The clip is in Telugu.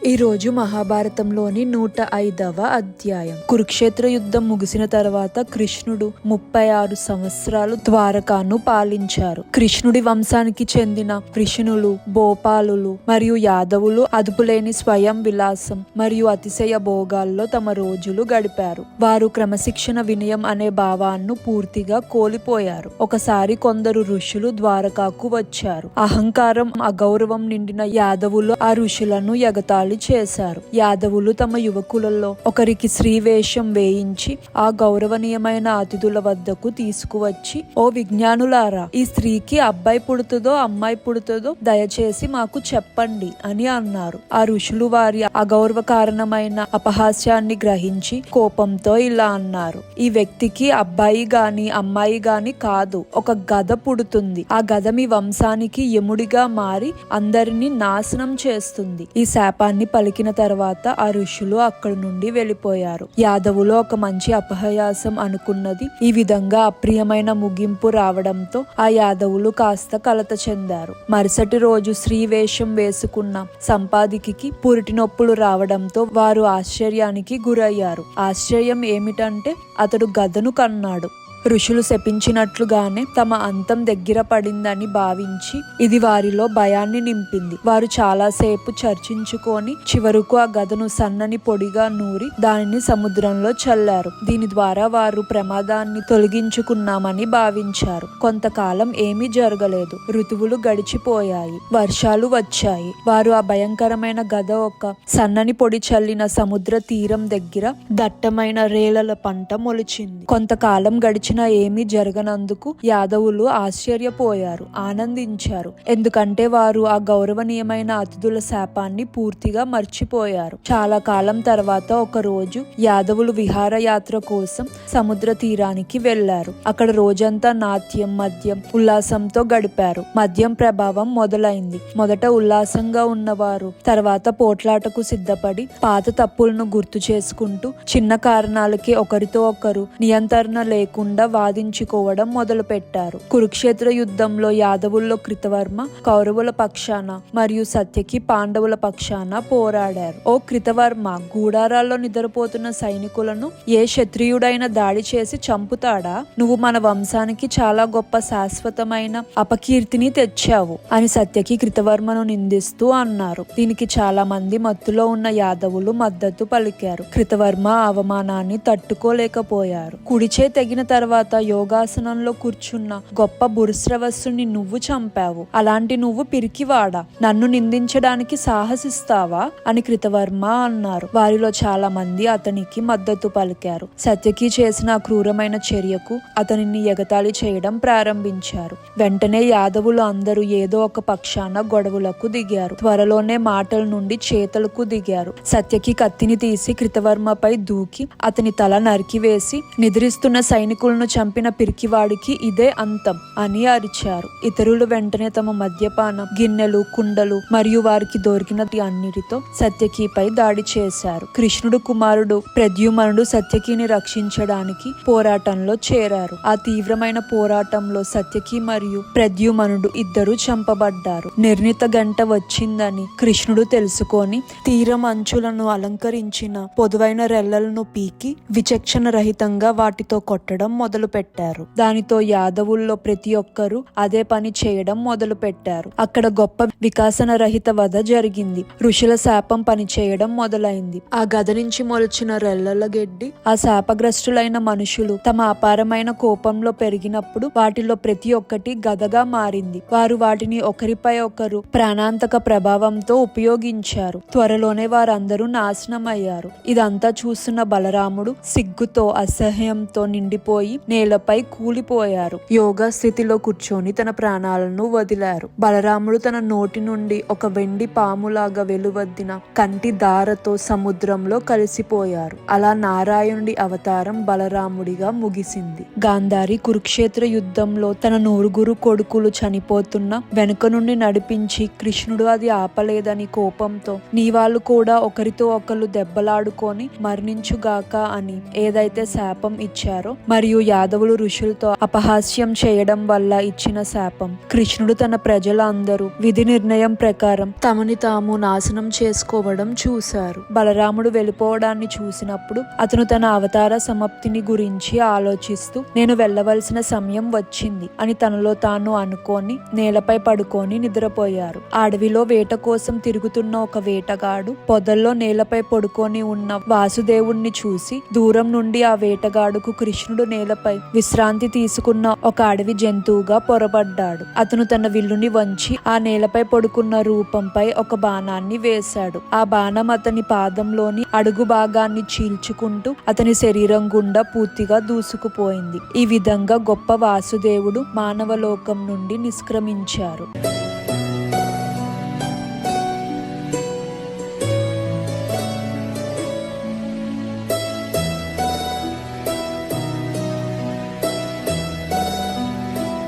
ఈ రోజు మహాభారతంలోని 105వ అధ్యాయం. కురుక్షేత్ర యుద్ధం ముగిసిన తర్వాత కృష్ణుడు 36 సంవత్సరాలు ద్వారకాను పాలించారు. కృష్ణుడి వంశానికి చెందిన వృషణులు, భోపాలులు మరియు యాదవులు అదుపులేని స్వయం విలాసం మరియు అతిశయ భోగాల్లో తమ రోజులు గడిపారు. వారు క్రమశిక్షణ, వినయం అనే భావాన్ని పూర్తిగా కోల్పోయారు. ఒకసారి కొందరు ఋషులు ద్వారకాకు వచ్చారు. అహంకారం, అగౌరవం నిండిన యాదవులు ఆ ఋషులను ఎగతాళి చేశారు. యాదవులు తమ యువకులలో ఒకరికి స్త్రీ వేషం వేయించి ఆ గౌరవనీయమైన అతిథుల వద్దకు తీసుకువచ్చి, ఓ విజ్ఞానులారా, ఈ స్త్రీకి అబ్బాయి పుడుతుందో అమ్మాయి పుడుతుందో దయచేసి మాకు చెప్పండి అని అన్నారు. ఆ ఋషులు వారి అగౌరవ కారణమైన అపహాస్యాన్ని గ్రహించి కోపంతో ఇలా అన్నారు: ఈ వ్యక్తికి అబ్బాయి గాని అమ్మాయి గాని కాదు, ఒక గద పుడుతుంది. ఆ గద మీ వంశానికి యముడిగా మారి అందరినీ నాశనం చేస్తుంది. ఈ శాపాన్ని పలికిన తర్వాత ఆ ఋషులు అక్కడి నుండి వెళ్ళిపోయారు. యాదవులు ఒక మంచి అపహాస్యం అనుకున్నది ఈ విధంగా అప్రియమైన ముగింపు రావడంతో ఆ యాదవులు కాస్త కలత చెందారు. మరుసటి రోజు స్త్రీ వేషం వేసుకున్న సంపాదికి పురిటి నొప్పులు రావడంతో వారు ఆశ్చర్యానికి గురయ్యారు. ఆశ్చర్యం ఏమిటంటే అతడు గదను కన్నాడు. ఋషులు శపించినట్లుగానే తమ అంతం దగ్గర పడిందని భావించి ఇది వారిలో భయాన్ని నింపింది. వారు చాలాసేపు చర్చించుకొని చివరకు ఆ గదను సన్నని పొడిగా నూరి దానిని సముద్రంలో చల్లారు. దీని ద్వారా వారు ప్రమాదాన్ని తొలగించుకున్నామని భావించారు. కొంతకాలం ఏమీ జరగలేదు. ఋతువులు గడిచిపోయాయి. వర్షాలు వచ్చాయి. వారు ఆ భయంకరమైన గద ఒక సన్నని పొడి చల్లిన సముద్ర తీరం దగ్గర దట్టమైన రేలల పంట మొలిచింది. కొంతకాలం గడిచి ఏమీ జరగనందుకు యాదవులు ఆశ్చర్యపోయారు, ఆనందించారు. ఎందుకంటే వారు ఆ గౌరవనీయమైన అతిథుల శాపాన్ని పూర్తిగా మర్చిపోయారు. చాలా కాలం తర్వాత ఒక రోజు యాదవులు విహారయాత్ర కోసం సముద్ర తీరానికి వెళ్లారు. అక్కడ రోజంతా నాట్యం, మద్యం, ఉల్లాసంతో గడిపారు. మద్యం ప్రభావం మొదలైంది. మొదట ఉల్లాసంగా ఉన్నవారు తర్వాత పోట్లాటకు సిద్ధపడి పాత తప్పులను గుర్తు చేసుకుంటూ చిన్న కారణాలకి ఒకరితో ఒకరు నియంత్రణ లేకుండా వాదించుకోవడం మొదలు పెట్టారు. కురుక్షేత్ర యుద్ధంలో యాదవుల్లో కృతవర్మ కౌరవుల పక్షాన మరియు సత్యకి పాండవుల పక్షాన పోరాడారు. ఓ కృతవర్మ, గూడారాల్లో నిద్రపోతున్న సైనికులను ఏ క్షత్రియుడైనా దాడి చేసి చంపుతాడా? నువ్వు మన వంశానికి చాలా గొప్ప శాశ్వతమైన అపకీర్తిని తెచ్చావు అని సత్యకి కృతవర్మను నిందిస్తూ అన్నారు. దీనికి చాలా మంది మత్తులో ఉన్న యాదవులు మద్దతు పలికారు. కృతవర్మ అవమానాన్ని తట్టుకోలేకపోయారు. కుడిచే తెగిన తర్వాత యోగాసనంలో కూర్చున్న గొప్ప భూరిశ్రవస్సుని నువ్వు చంపావు. అలాంటి నువ్వు పిరికివాడా? నన్ను నిందించడానికి సాహసిస్తావా అని కృతవర్మ అన్నారు. వారిలో చాలా మంది అతనికి మద్దతు పలికారు. సత్యకి చేసిన క్రూరమైన చర్యకు అతనిని ఎగతాళి చేయడం ప్రారంభించారు. వెంటనే యాదవులు అందరూ ఏదో ఒక పక్షాన గొడవలకు దిగారు. త్వరలోనే మాటల నుండి చేతలకు దిగారు. సత్యకి కత్తిని తీసి కృతవర్మపై దూకి అతని తల నరికివేసి నిద్రిస్తున్న సైనికులను చంపిన పిరికివాడికి ఇదే అంతం అని అరిచారు. ఇతరులు వెంటనే తమ మద్యపాన గిన్నెలు, కుండలు మరియు వారికి దొరికిన అన్నిటితో సత్యకిపై దాడి చేశారు. కృష్ణుడు కుమారుడు ప్రద్యుమ్నుడు సత్యకిని రక్షించడానికి పోరాటంలో చేరారు. ఆ తీవ్రమైన పోరాటంలో సత్యకి మరియు ప్రద్యుమ్నుడు ఇద్దరు చంపబడ్డారు. నిర్ణీత గంట వచ్చిందని కృష్ణుడు తెలుసుకొని తీరం అంచులను అలంకరించిన పొదువైన రెల్లలను పీకి విచక్షణ రహితంగా వాటితో కొట్టడం మొదలు పెట్టారు. దానితో యాదవుల్లో ప్రతి ఒక్కరూ అదే పని చేయడం మొదలు పెట్టారు. అక్కడ గొప్ప వికాసన రహిత వధ జరిగింది. ఋషుల శాపం పని చేయడం మొదలైంది. ఆ గద నుంచి మొలిచిన రెల్లల గెడ్డి ఆ శాపగ్రస్తులైన మనుషులు తమ అపారమైన కోపంలో పెరిగినప్పుడు వాటిలో ప్రతి ఒక్కటి గదగా మారింది. వారు వాటిని ఒకరిపై ఒకరు ప్రాణాంతక ప్రభావంతో ఉపయోగించారు. త్వరలోనే వారందరూ నాశనమయ్యారు. ఇదంతా చూస్తున్న బలరాముడు సిగ్గుతో, అసహ్యంతో నిండిపోయి నేలపై కూలిపోయారు. యోగా స్థితిలో కూర్చొని తన ప్రాణాలను వదిలారు. బలరాముడు తన నోటి నుండి ఒక వెండి పాములాగా వెలువద్దిన కంటి దారతో సముద్రంలో కలిసిపోయారు. అలా నారాయణుడి అవతారం బలరాముడిగా ముగిసింది. గాంధారి కురుక్షేత్ర యుద్ధంలో తన 9 కొడుకులు చనిపోతున్నా వెనుక నుండి నడిపించి కృష్ణుడు అది ఆపలేదని కోపంతో నీ వాళ్ళు కూడా ఒకరితో ఒకరు దెబ్బలాడుకొని మరణించుగాక అని ఏదైతే శాపం ఇచ్చారో మరియు మరియు యాదవులు ఋషులతో అపహాస్యం చేయడం వల్ల ఇచ్చిన శాపం. కృష్ణుడు తన ప్రజలందరూ విధి నిర్ణయం ప్రకారం తమని తాము నాశనం చేసుకోవడం చూశారు. బలరాముడు వెళ్ళిపోవడాన్ని చూసినప్పుడు అతను తన అవతార సమాప్తిని గురించి ఆలోచిస్తూ నేను వెళ్ళవలసిన సమయం వచ్చింది అని తనలో తాను అనుకొని నేలపై పడుకొని నిద్రపోయారు. అడవిలో వేట కోసం తిరుగుతున్న ఒక వేటగాడు పొదల్లో నేలపై పడుకొని ఉన్న వాసుదేవుణ్ణి చూసి దూరం నుండి ఆ వేటగాడుకు కృష్ణుడు నేలపై విశ్రాంతి తీసుకున్న ఒక అడవి జంతువుగా పొరబడ్డాడు. అతను తన విల్లుని వంచి ఆ నేలపై పడుకున్న రూపంపై ఒక బాణాన్ని వేశాడు. ఆ బాణం అతని పాదంలోని అడుగు భాగాన్ని చీల్చుకుంటూ అతని శరీరం గుండా పూర్తిగా దూసుకుపోయింది. ఈ విధంగా గొప్ప వాసుదేవుడు మానవలోకం నుండి నిష్క్రమించారు.